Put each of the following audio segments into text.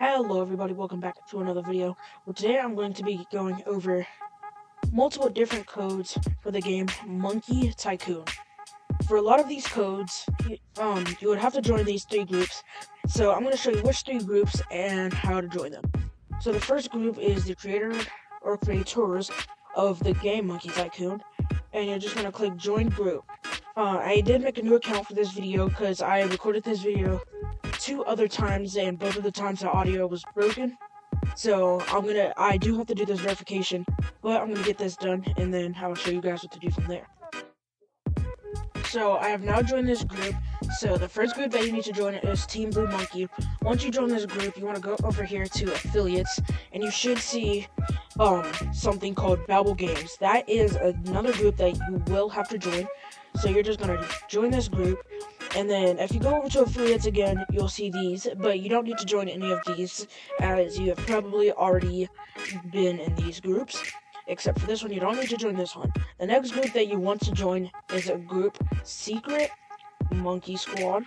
Hello everybody, welcome back to another video. Well, today I'm going to be going over multiple different codes for the game Monkey Tycoon. For a lot of these codes, you would have to join these three groups. So I'm going to show you which three groups and how to join them. So the first group is the creator or creators of the game Monkey Tycoon, and you're just going to click join group. I did make a new account for this video because I recorded this video 2 other times, and both of the times the audio was broken. So I do have to do this verification, but I'm gonna get this done, and then I'll show you guys what to do from there. So I have now joined this group. So the first group that you need to join is Team Blue Monkey. Once you join this group, you want to go over here to affiliates, and you should see something called Babel Games. That is another group that you will have to join. So you're just gonna join this group, and then if you go over to affiliates again, you'll see these, but you don't need to join any of these, as you have probably already been in these groups. Except for this one, you don't need to join this one. The next group that you want to join is a group Secret Monkey Squad.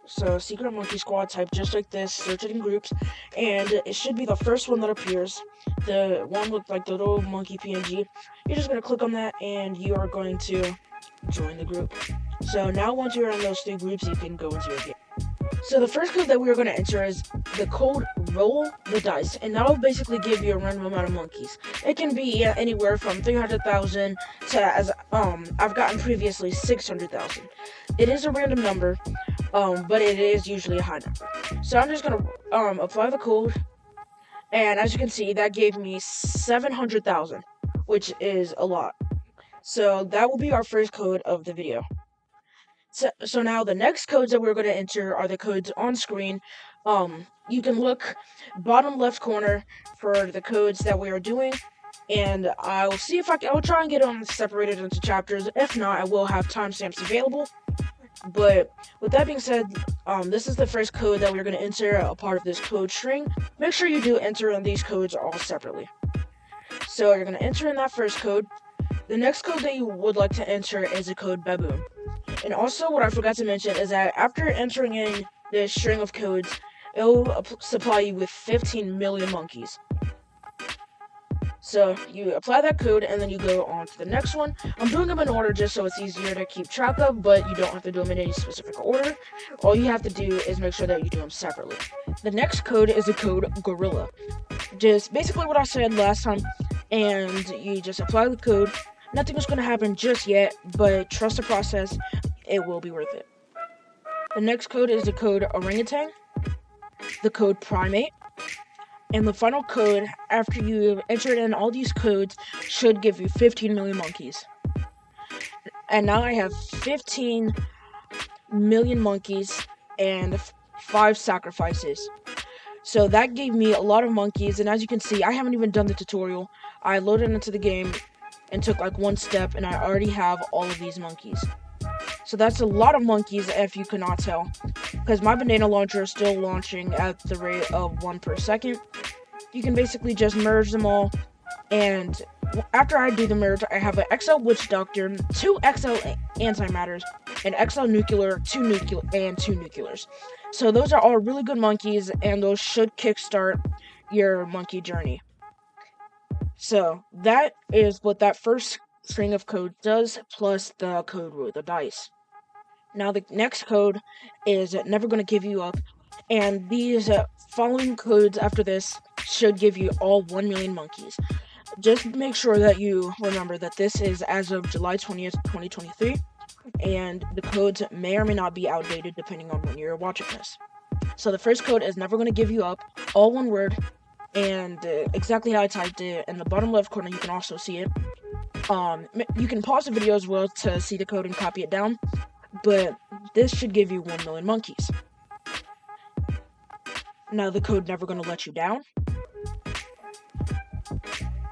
So Secret Monkey Squad, type just like this, search it in groups, and it should be the first one that appears. The one with like the little monkey PNG. You're just going to click on that, and you are going to join the group. So now once you're in those 3 groups, you can go into your game. So the first code that we're going to enter is the code roll the dice, and that'll basically give you a random amount of monkeys. It can be anywhere from 300,000 to, as I've gotten previously, 600,000. It is a random number, but it is usually a high number. So I'm just going to apply the code, and as you can see, that gave me 700,000, which is a lot. So that will be our first code of the video. So now the next codes that we're going to enter are the codes on screen. You can look bottom left corner for the codes that we are doing, and I'll see if I'll try and get them separated into chapters. If not, I will have timestamps available. But with that being said, this is the first code that we're going to enter, a part of this code string. Make sure you do enter these codes all separately. So you're going to enter in that first code. The next code that you would like to enter is a code Baboon. And also, what I forgot to mention is that after entering in this string of codes, it will supply you with 15 million monkeys. So you apply that code, and then you go on to the next one. I'm doing them in order just so it's easier to keep track of, but you don't have to do them in any specific order. All you have to do is make sure that you do them separately. The next code is a code Gorilla. Just basically what I said last time, and you just apply the code. Nothing is going to happen just yet, but trust the process, it will be worth it. The next code is the code Orangutan, the code Primate, and the final code, after you entered in all these codes, should give you 15 million monkeys. And now I have 15 million monkeys and 5 sacrifices. So that gave me a lot of monkeys, and as you can see, I haven't even done the tutorial. I loaded into the game and took like 1 step, and I already have all of these monkeys. So that's a lot of monkeys, if you cannot tell, because my banana launcher is still launching at the rate of 1 per second. You can basically just merge them all, and after I do the merge, I have an XL Witch Doctor, 2 XL Antimatters, an XL Nuclear, 2 Nuclears. So those are all really good monkeys, and those should kickstart your monkey journey. So that is what that first string of code does, plus the code roll the dice. Now the next code is Nevergonnagiveyouup, and these following codes after this should give you all 1 million monkeys. Just make sure that you remember that this is as of July 20th, 2023, and the codes may or may not be outdated depending on when you're watching this. So the first code is Nevergonnagiveyouup, all one word, and exactly how I typed it. In the bottom left corner, you can also see it. You can pause the video as well to see the code and copy it down, but this should give you 1 million monkeys. Now the code Nevergonnaletyoudown.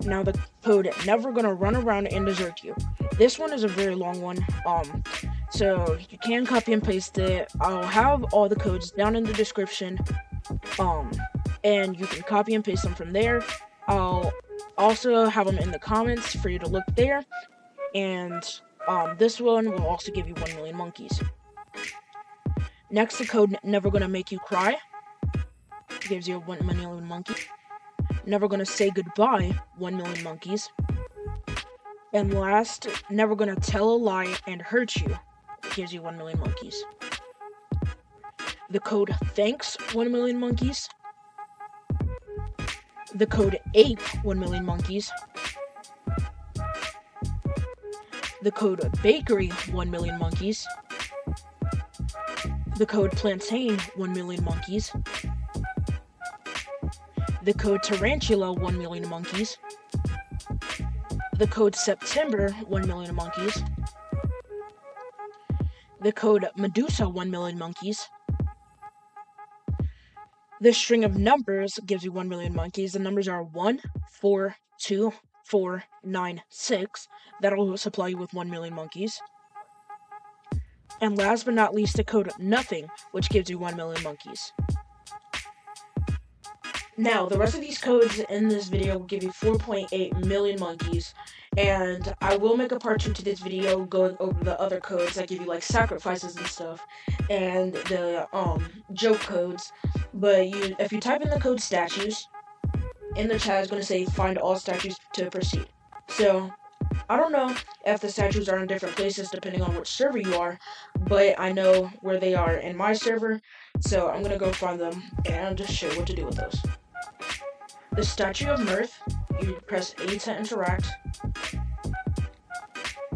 Now the code Nevergonnarunaroundanddesertyou. This one is a very long one, so you can copy and paste it. I'll have all the codes down in the description, and you can copy and paste them from there. I'll also have them in the comments for you to look there, and this one will also give you 1 million monkeys. Next, the code Nevergonnamakeyoucry. gives you 1 million monkeys. Nevergonnasaygoodby, 1 million monkeys. And last, Nevergonnatellalieandhurtyou, gives you 1 million monkeys. The code thanks, 1 million monkeys. The code ape, 1 million monkeys. The code bakery, 1 million monkeys. The code Plantain, 1 million monkeys. The code Tarantula, 1 million monkeys. The code September, 1 million monkeys. The code Medusa, 1 million monkeys. The string of numbers gives you 1 million monkeys. The numbers are 1, 4, 2, 4, 9, 6. That'll supply you with 1 million monkeys. And last but not least, the code nothing, which gives you 1 million monkeys. Now, the rest of these codes in this video will give you 4.8 million monkeys, and I will make a part 2 to this video going over the other codes that give you, like, sacrifices and stuff, and the, joke codes, but if you type in the code statues, in the chat it's going to say find all statues to proceed. So, I don't know if the statues are in different places depending on which server you are, but I know where they are in my server, so I'm going to go find them and just show what to do with those. The Statue of Mirth, you press E to interact.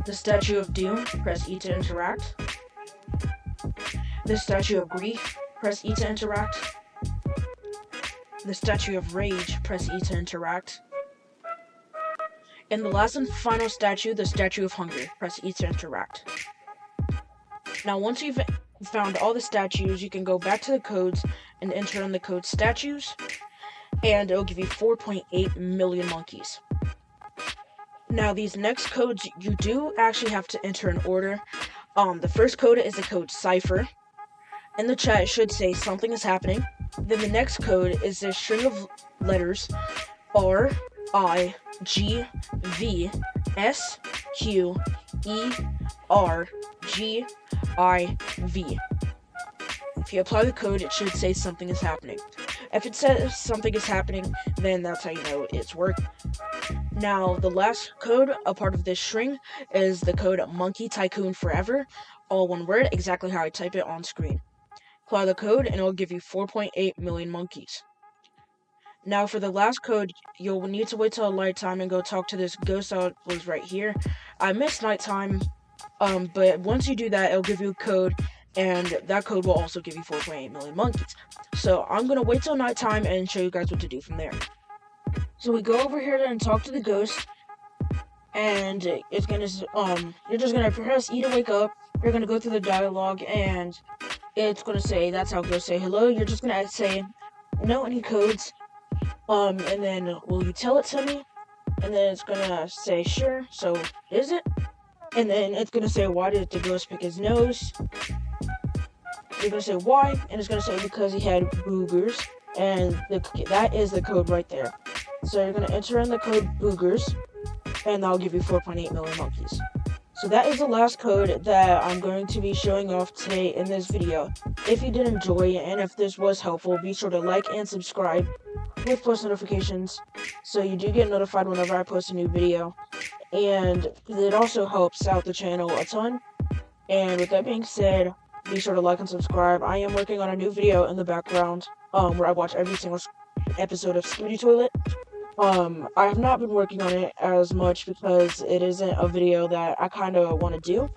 The Statue of Doom, press E to interact. The Statue of Grief, press E to interact. The Statue of Rage, press E to interact. And the last and final statue, the Statue of Hunger, press E to interact. Now, once you've found all the statues, you can go back to the codes and enter in the code statues, and it'll give you 4.8 million monkeys. Now, these next codes, you do actually have to enter in order. The first code is the code Cipher. In the chat, it should say something is happening. Then the next code is a string of letters RIGVSQERGIV. If you apply the code, it should say something is happening. If it says something is happening, then that's how you know it's working. Now, the last code, a part of this string, is the code MonkeyTycoonForever, all one word, exactly how I type it on screen. Apply the code, and it'll give you 4.8 million monkeys. Now, for the last code, you'll need to wait till nighttime and go talk to this ghost that was right here. I missed nighttime, but once you do that, it'll give you a code, and that code will also give you 4.8 million monkeys. So I'm going to wait till nighttime and show you guys what to do from there. So we go over here and talk to the ghost, and it's going to, you're just going to press E to wake up. You're going to go through the dialogue, and it's going to say, that's how ghosts say hello. You're just going to say, no any codes, and then, will you tell it to me? And then it's going to say, sure, so is it? And then it's going to say, why did the ghost pick his nose? You're going to say why, and it's going to say because he had boogers, and that is the code right there. So you're going to enter in the code boogers, and that'll give you 4.8 million monkeys. So that is the last code that I'm going to be showing off today in this video. If you did enjoy it, and if this was helpful, be sure to like and subscribe with post notifications, so you do get notified whenever I post a new video. And it also helps out the channel a ton. And with that being said, be sure to like and subscribe. I am working on a new video in the background, where I watch every single episode of Scooby Toilet. I have not been working on it as much because it isn't a video that I kind of want to do.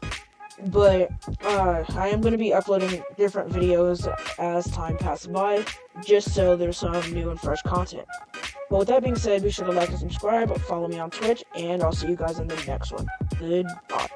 But, I am going to be uploading different videos as time passes by, just so there's some new and fresh content. But with that being said, be sure to like and subscribe, follow me on Twitch, and I'll see you guys in the next one. Goodbye.